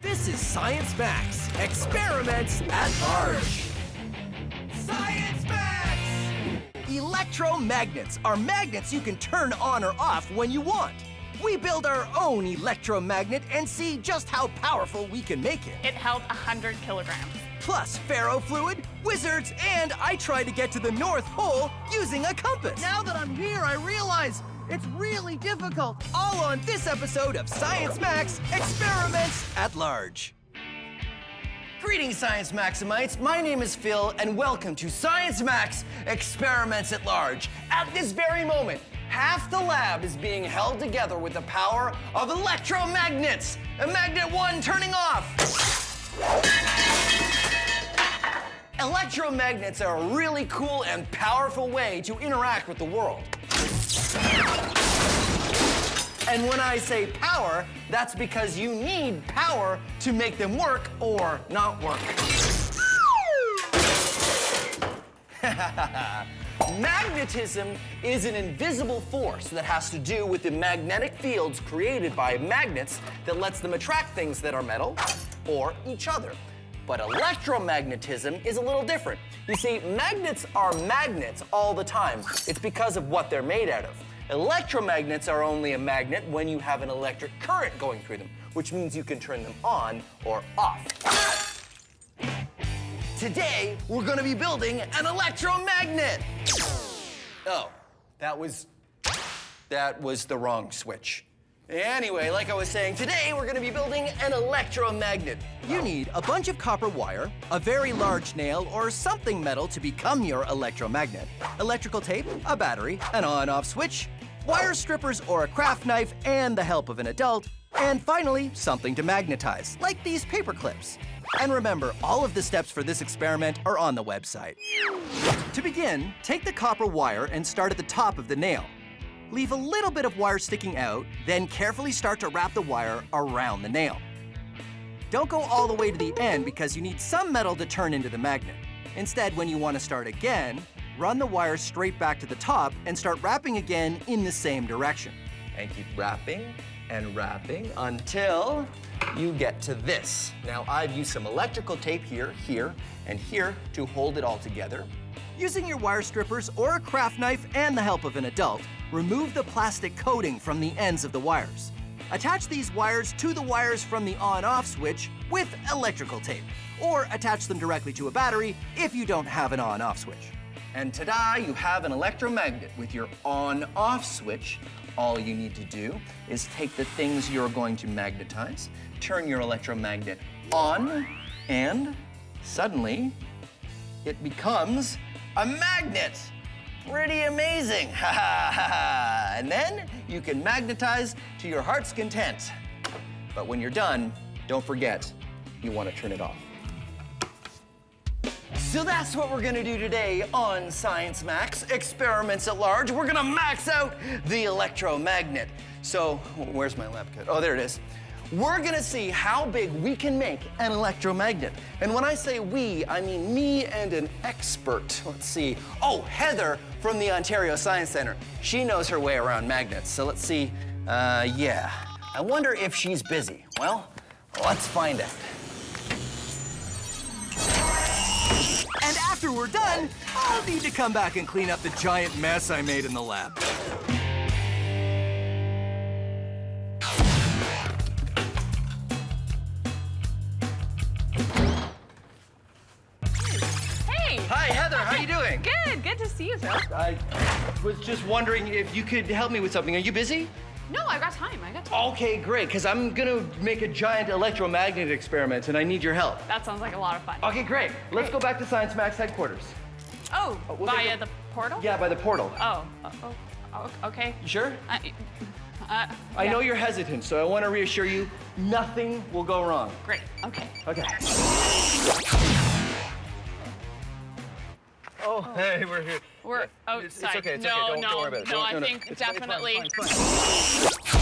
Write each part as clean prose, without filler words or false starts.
This is Science Max, Experiments at Large. Science Max! Electromagnets are magnets you can turn on or off when you want. We build our own electromagnet and see just how powerful we can make it. It held 100 kilograms. Plus ferro-fluid, wizards, and I tried to get to the North Pole using a compass. Now that I'm here, I realize it's really difficult. All on this episode of Science Max, Experiments at Large. Greetings, Science Maximites. My name is Phil, and welcome to Science Max, Experiments at Large. At this very moment, half the lab is being held together with the power of electromagnets. Magnet 1 turning off. Electromagnets are a really cool and powerful way to interact with the world. And when I say power, that's because you need power to make them work or not work. Magnetism is an invisible force that has to do with the magnetic fields created by magnets that lets them attract things that are metal or each other. But electromagnetism is a little different. You see, magnets are magnets all the time. It's because of what they're made out of. Electromagnets are only a magnet when you have an electric current going through them, which means you can turn them on or off. Today, we're gonna be building an electromagnet. Oh, that was the wrong switch. Anyway, like I was saying, today we're gonna be building an electromagnet. You need a bunch of copper wire, a very large nail, or something metal to become your electromagnet, electrical tape, a battery, an on-off switch, wire strippers or a craft knife, and the help of an adult, and finally, something to magnetize, like these paper clips. And remember, all of the steps for this experiment are on the website. To begin, take the copper wire and start at the top of the nail. Leave a little bit of wire sticking out, then carefully start to wrap the wire around the nail. Don't go all the way to the end because you need some metal to turn into the magnet. Instead, when you want to start again, run the wire straight back to the top and start wrapping again in the same direction. And keep wrapping and wrapping until you get to this. Now, I've used some electrical tape here, here, and here to hold it all together. Using your wire strippers or a craft knife and the help of an adult, remove the plastic coating from the ends of the wires. Attach these wires to the wires from the on-off switch with electrical tape, or attach them directly to a battery if you don't have an on-off switch. And ta-da, you have an electromagnet with your on-off switch. All you need to do is take the things you're going to magnetize, turn your electromagnet on, and suddenly it becomes a magnet. Pretty amazing, ha ha ha ha. And then you can magnetize to your heart's content. But when you're done, don't forget, you want to turn it off. So that's what we're gonna do today on Science Max, Experiments at Large. We're gonna max out the electromagnet. So, where's my lab coat? Oh, there it is. We're gonna see how big we can make an electromagnet. And when I say we, I mean me and an expert. Let's see. Oh, Heather from the Ontario Science Center. She knows her way around magnets. So let's see. Yeah. I wonder if she's busy. Well, let's find out. And after we're done, I'll need to come back and clean up the giant mess I made in the lab. Hi, Heather, how you doing? Good to see you, Phil. I was just wondering if you could help me with something. Are you busy? No, I got time. Okay, great, because I'm gonna make a giant electromagnet experiment and I need your help. That sounds like a lot of fun. Okay, great. Let's go back to Science Max headquarters. Oh, via the portal? Yeah, by the portal. Oh, okay. You sure? I Yeah. know you're hesitant, so I want to reassure you, nothing will go wrong. Great, okay. Okay. Oh, hey, we're here. It's okay, it's no, okay. Don't worry about it. No, No, I think it's definitely. Fine, it's fine.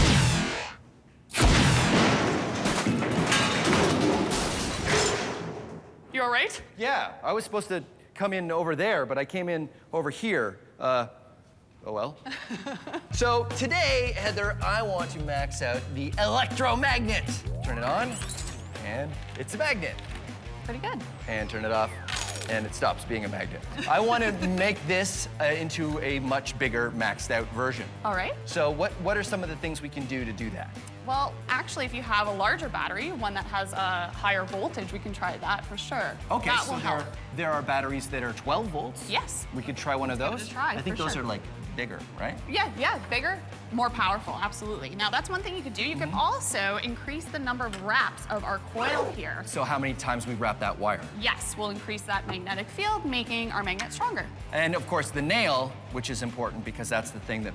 You all right? Yeah, I was supposed to come in over there, but I came in over here. Oh well. So today, Heather, I want to max out the electromagnet. Turn it on and it's a magnet. Pretty good. And turn it off, and it stops being a magnet. I want to make this into a much bigger, maxed out version. All right. So what are some of the things we can do to do that? Well, actually, if you have a larger battery, one that has a higher voltage, we can try that for sure. Okay, that so will help. there are batteries that are 12 volts? Yes. We could try one of those? Give it a try, I think for those sure. are like bigger, right? Yeah, bigger, more powerful, absolutely. Now, that's one thing you could do. You can also increase the number of wraps of our coil here. So how many times we wrap that wire? Yes, we'll increase that magnetic field, making our magnet stronger. And of course the nail, which is important because that's the thing that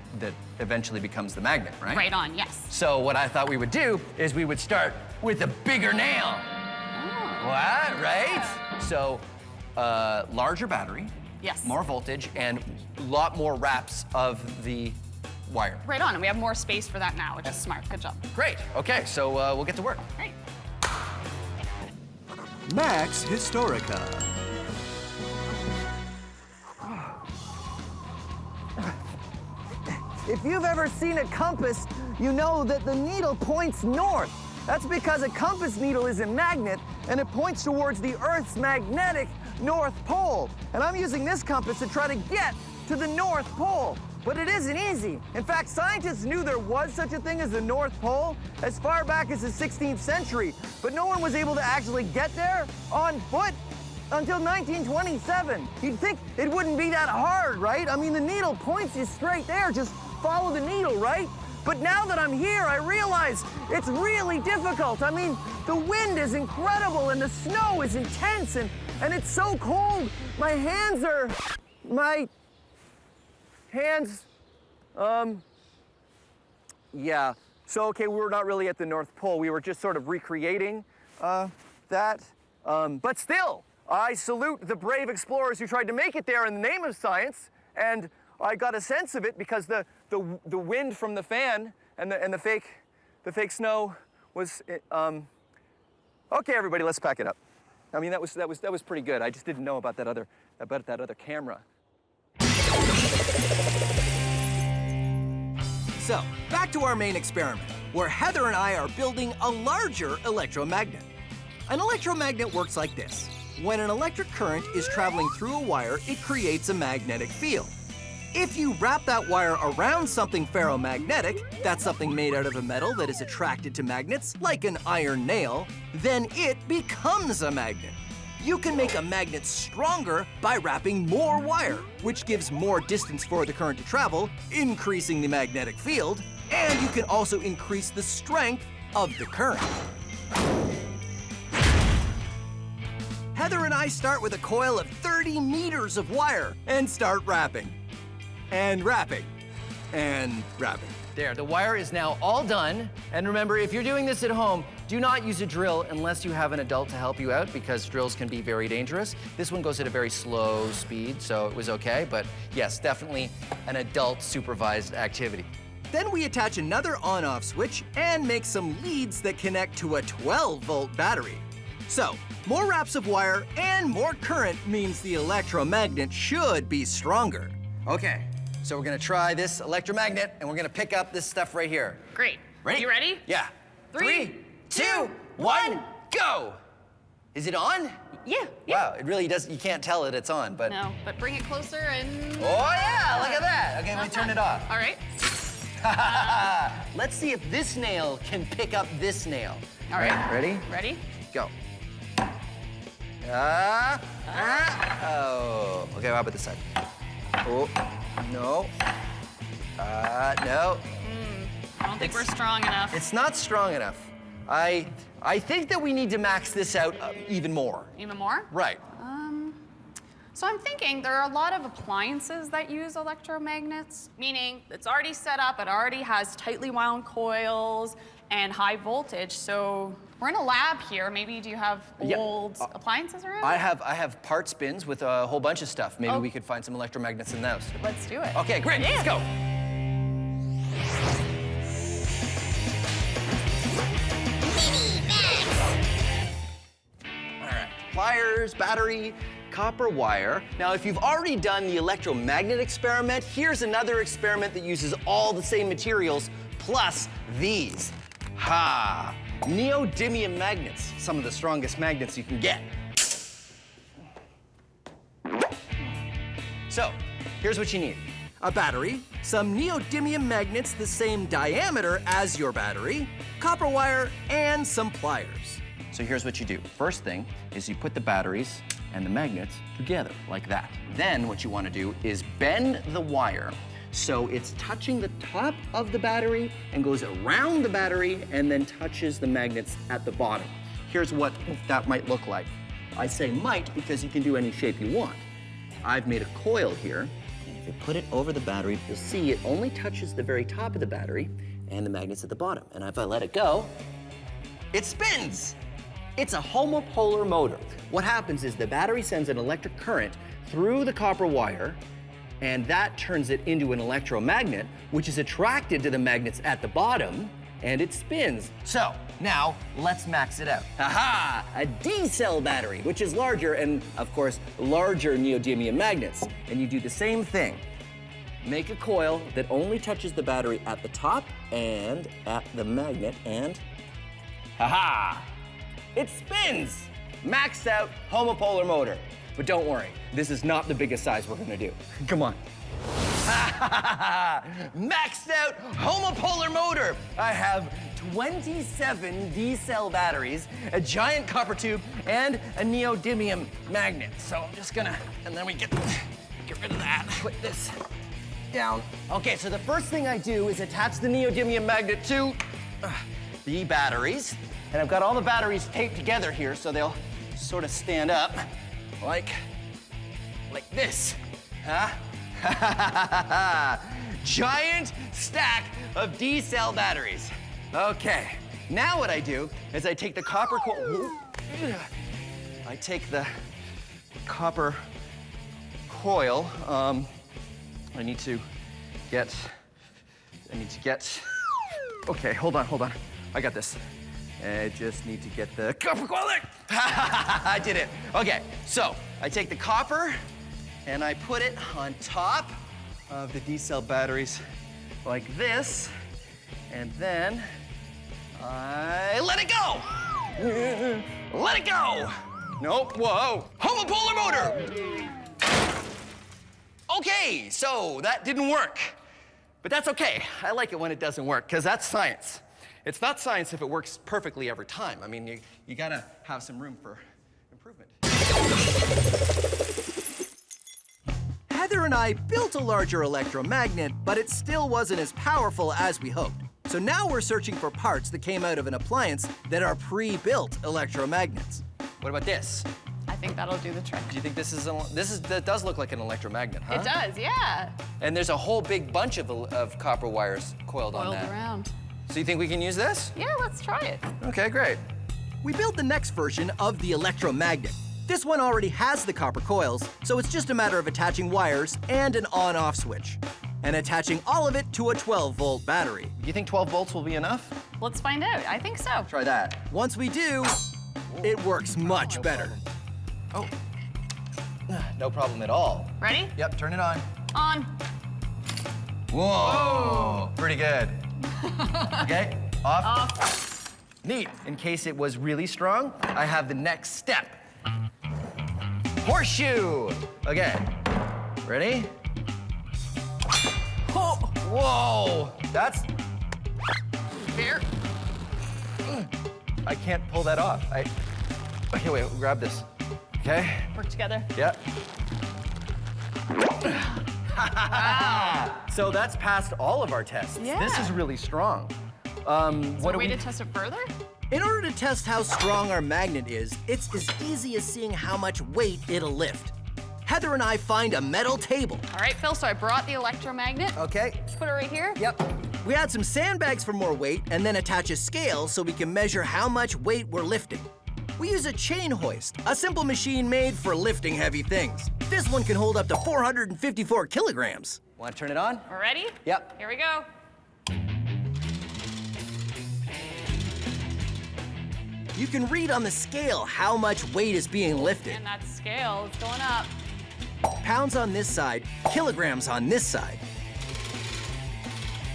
eventually becomes the magnet, right? Right on, yes. So what I thought we would do is we would start with a bigger nail. Oh. What, right? So larger battery, Yes. more voltage, and a lot more wraps of the wire. Right on, and we have more space for that now, which is smart. Good job. Great, okay, so we'll get to work. Great. Max Historica. If you've ever seen a compass, you know that the needle points north. That's because a compass needle is a magnet, and it points towards the Earth's magnetic North Pole. And I'm using this compass to try to get to the North Pole. But it isn't easy. In fact, scientists knew there was such a thing as the North Pole as far back as the 16th century, but no one was able to actually get there on foot until 1927. You'd think it wouldn't be that hard, right? I mean, the needle points you straight there. Just follow the needle, right? But now that I'm here, I realize it's really difficult. I mean, the wind is incredible and the snow is intense and it's so cold. My hands, yeah. So, okay, we were not really at the North Pole. We were just sort of recreating that. But still, I salute the brave explorers who tried to make it there in the name of science. And I got a sense of it because the wind from the fan and the fake snow was. Okay, everybody, let's pack it up. I mean, that was pretty good. I just didn't know about that other camera. So, back to our main experiment, where Heather and I are building a larger electromagnet. An electromagnet works like this. When an electric current is traveling through a wire, it creates a magnetic field. If you wrap that wire around something ferromagnetic, that's something made out of a metal that is attracted to magnets, like an iron nail, then it becomes a magnet. You can make a magnet stronger by wrapping more wire, which gives more distance for the current to travel, increasing the magnetic field, and you can also increase the strength of the current. Heather and I start with a coil of 30 meters of wire and start wrapping. And wrapping. And wrapping. There, the wire is now all done. And remember, if you're doing this at home, do not use a drill unless you have an adult to help you out because drills can be very dangerous. This one goes at a very slow speed, so it was okay. But yes, definitely an adult supervised activity. Then we attach another on-off switch and make some leads that connect to a 12-volt battery. So, more wraps of wire and more current means the electromagnet should be stronger. Okay, so we're gonna try this electromagnet and we're gonna pick up this stuff right here. Great. Ready? You ready? Yeah. 3, 2, 1, go! Is it on? Yeah. Wow, it really does, you can't tell it's on, but. No, but bring it closer and. Oh yeah, look at that. Okay, let me turn it off. All right. Let's see if this nail can pick up this nail. All right. Ready? Ready? Go. Oh. Okay, how about this side? Oh, no. No. I don't think we're strong enough. It's not strong enough. I think that we need to max this out even more. Even more? Right. So I'm thinking there are a lot of appliances that use electromagnets, meaning it's already set up, it already has tightly wound coils and high voltage. So we're in a lab here. Maybe do you have old appliances around? I have parts bins with a whole bunch of stuff. Maybe Oh. we could find some electromagnets in those. Let's do it. Okay, great. Yeah. Let's go. All right, pliers, battery, copper wire. Now, if you've already done the electromagnet experiment, here's another experiment that uses all the same materials plus these. Ha! neodymium magnets, some of the strongest magnets you can get. So, here's what you need. A battery, some neodymium magnets the same diameter as your battery, copper wire, and some pliers. So here's what you do. First thing is you put the batteries and the magnets together like that. Then what you want to do is bend the wire so it's touching the top of the battery and goes around the battery and then touches the magnets at the bottom. Here's what that might look like. I say might because you can do any shape you want. I've made a coil here. If you put it over the battery, you'll see it only touches the very top of the battery and the magnets at the bottom. And if I let it go, it spins. It's a homopolar motor. What happens is the battery sends an electric current through the copper wire, and that turns it into an electromagnet, which is attracted to the magnets at the bottom, and it spins. So now let's max it out. Aha! A D-cell battery, which is larger and, of course, larger neodymium magnets. And you do the same thing. Make a coil that only touches the battery at the top and at the magnet, and ha-ha! It spins! Maxed out homopolar motor. But don't worry, this is not the biggest size we're gonna do. Come on. Maxed out homopolar motor. I have 27 D-cell batteries, a giant copper tube, and a neodymium magnet. So I'm just gonna, and then we get rid of that. Put this down. Okay, so the first thing I do is attach the neodymium magnet to the batteries. And I've got all the batteries taped together here so they'll sort of stand up like this. Huh? Giant stack of D-cell batteries. Okay, now what I do is I take the copper coil. I take the copper coil. I need to get. Okay, hold on. I got this. I just need to get the copper coil there. I did it. Okay, so I take the copper and I put it on top of the D-cell batteries like this, and then I let it go. Let it go. Nope, whoa. Homopolar motor. Okay, so that didn't work. But that's okay. I like it when it doesn't work, because that's science. It's not science if it works perfectly every time. I mean, you gotta have some room for improvement. Heather and I built a larger electromagnet, but it still wasn't as powerful as we hoped. So now we're searching for parts that came out of an appliance that are pre-built electromagnets. What about this? I think that'll do the trick. Do you think that does look like an electromagnet, huh? It does, yeah. And there's a whole big bunch of copper wires coiled on Coiled that. around. So you think we can use this? Yeah, let's try it. Okay, great. We built the next version of the electromagnet. This one already has the copper coils, so it's just a matter of attaching wires and an on-off switch, and attaching all of it to a 12-volt battery. Do you think 12 volts will be enough? Let's find out. I think so. Try that. Once we do, it works much better. Oh, no problem at all. Ready? Yep, turn it on. On. Whoa, pretty good. Okay, off. Off. Neat. In case it was really strong, I have the next step. Horseshoe. Okay, ready? Oh, whoa, that's... Here. I can't pull that off. Okay, wait, grab this. Okay. Work together. Yep. So that's passed all of our tests. Yeah. This is really strong. Is there What a do way we... to test it further? In order to test how strong our magnet is, it's as easy as seeing how much weight it'll lift. Heather and I find a metal table. All right, Phil, so I brought the electromagnet. Okay. Just put it right here. Yep. We add some sandbags for more weight and then attach a scale so we can measure how much weight we're lifting. We use a chain hoist, a simple machine made for lifting heavy things. This one can hold up to 454 kilograms. Want to turn it on? We're ready? Yep. Here we go. You can read on the scale how much weight is being lifted. And that scale is going up. Pounds on this side, kilograms on this side.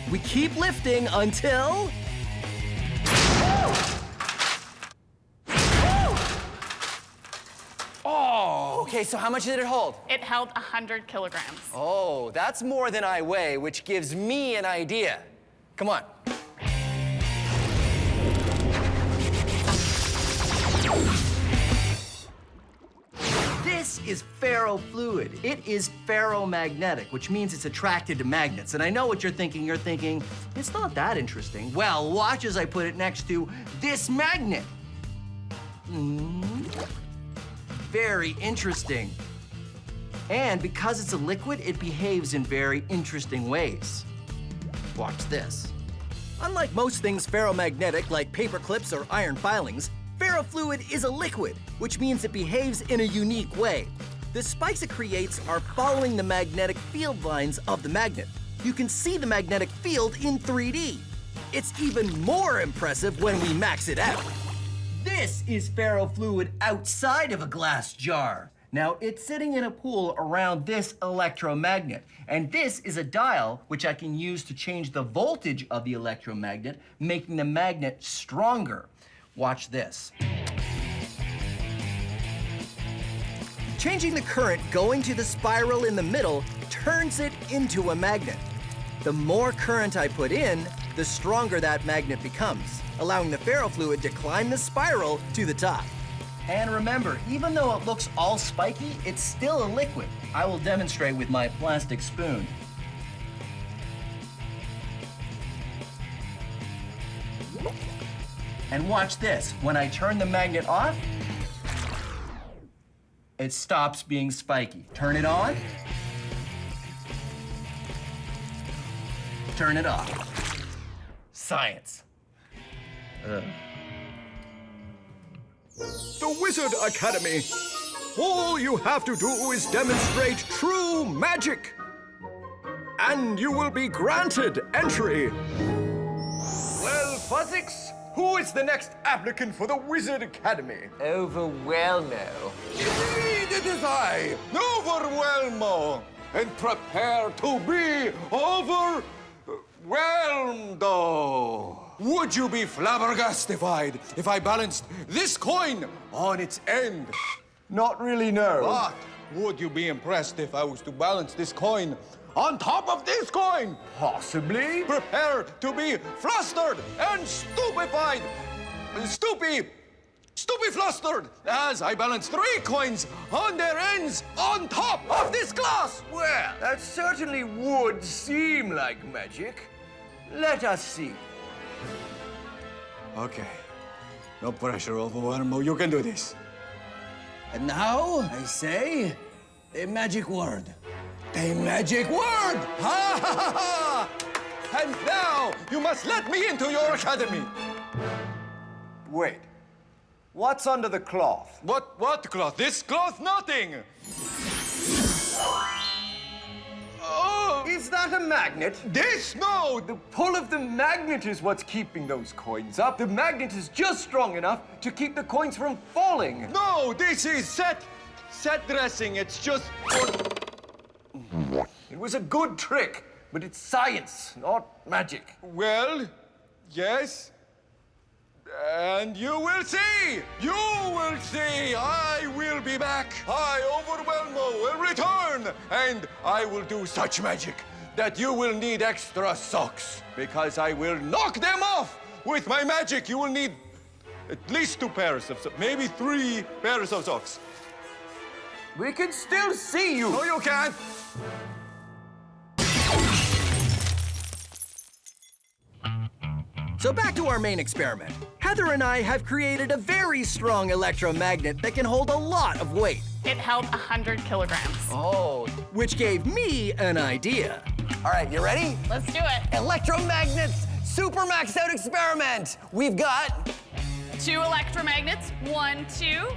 We keep lifting until... Okay, so how much did it hold? It held 100 kilograms. Oh, that's more than I weigh, which gives me an idea. Come on. This is ferrofluid. It is ferromagnetic, which means it's attracted to magnets. And I know what you're thinking. You're thinking, it's not that interesting. Well, watch as I put it next to this magnet. Very interesting. And because it's a liquid, it behaves in very interesting ways. Watch this. Unlike most things ferromagnetic, like paper clips or iron filings, ferrofluid is a liquid, which means it behaves in a unique way. The spikes it creates are following the magnetic field lines of the magnet. You can see the magnetic field in 3D. It's even more impressive when we max it out. This is ferrofluid outside of a glass jar. Now, it's sitting in a pool around this electromagnet. And this is a dial which I can use to change the voltage of the electromagnet, making the magnet stronger. Watch this. Changing the current going to the spiral in the middle turns it into a magnet. The more current I put in, the stronger that magnet becomes, allowing the ferrofluid to climb the spiral to the top. And remember, even though it looks all spiky, it's still a liquid. I will demonstrate with my plastic spoon. And watch this. When I turn the magnet off, it stops being spiky. Turn it on. Turn it off. Science. The Wizard Academy. All you have to do is demonstrate true magic. And you will be granted entry. Well, Fuzzix, who is the next applicant for the Wizard Academy? Overwhelmo. Indeed, it is I, Overwhelmo. And prepare to be overwhelmed. Would you be flabbergastified if I balanced this coin on its end? Not really, no. But would you be impressed if I was to balance this coin on top of this coin? Possibly. Prepare to be flustered and stupefied. Stupeflustered as I balance 3 coins on their ends on top of this glass. Well, that certainly would seem like magic. Let us see. Okay. No pressure, Overwhelmo. You can do this. And now, I say, a magic word. A magic word! Ha ha ha ha! And now you must let me into your academy. Wait. What's under the cloth? What cloth? This cloth? Nothing. Oh, Is that a magnet? this? No. The pull of the magnet is what's keeping those coins up. The magnet is just strong enough to keep the coins from falling. No, this is set dressing. It's just It was a good trick, but it's science, not magic. Well, yes. And you will see! You will see! I will be back! I, Overwhelmo, will return! And I will do such magic that you will need extra socks. Because I will knock them off! With my magic, you will need at least 2 pairs of socks, maybe 3 pairs of socks. We can still see you. No, you can't! So back to our main experiment. Heather and I have created a very strong electromagnet that can hold a lot of weight, It held 100 kilograms. Oh. which gave me an idea. All right, you ready? Let's do it. Electromagnets super maxed out experiment. We've got, 2 electromagnets, 1, 2.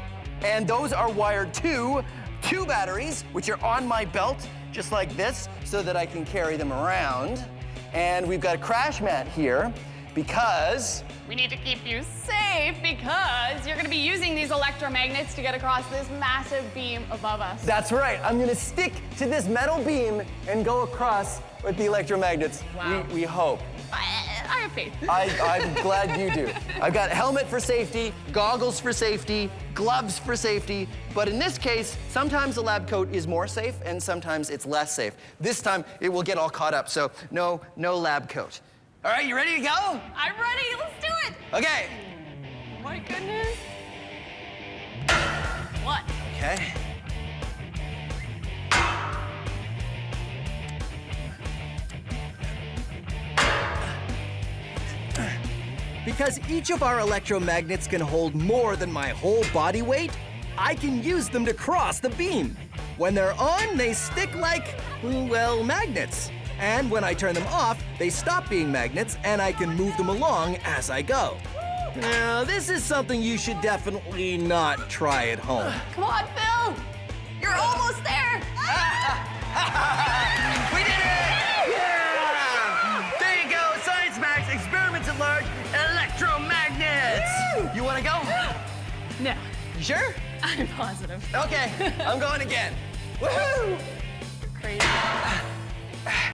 and those are wired to 2 batteries, which are on my belt, just like this, so that I can carry them around. And we've got a crash mat here, because We need to keep you safe because you're gonna be using these electromagnets to get across this massive beam above us. that's right. I'm gonna stick to this metal beam and go across with the electromagnets. Wow. We hope. I I have faith. I'm glad you do. I've got helmet for safety, goggles for safety, gloves for safety, but in this case, sometimes a lab coat is more safe and sometimes it's less safe. This time, it will get all caught up, so no lab coat. All right, you ready to go? I'm ready, let's do it. Okay. Oh my goodness. What? Okay. Because each of our electromagnets can hold more than my whole body weight, I can use them to cross the beam. When they're on, they stick like, well, magnets. And when I turn them off, they stop being magnets and I can move them along as I go. Now, this is something you should definitely not try at home. Come on, Phil. You're almost there. We did it! Yeah! There you go, Science Max, experiments at large, electromagnets! You wanna go? No, You sure? I'm positive. Okay, I'm going again. Woohoo!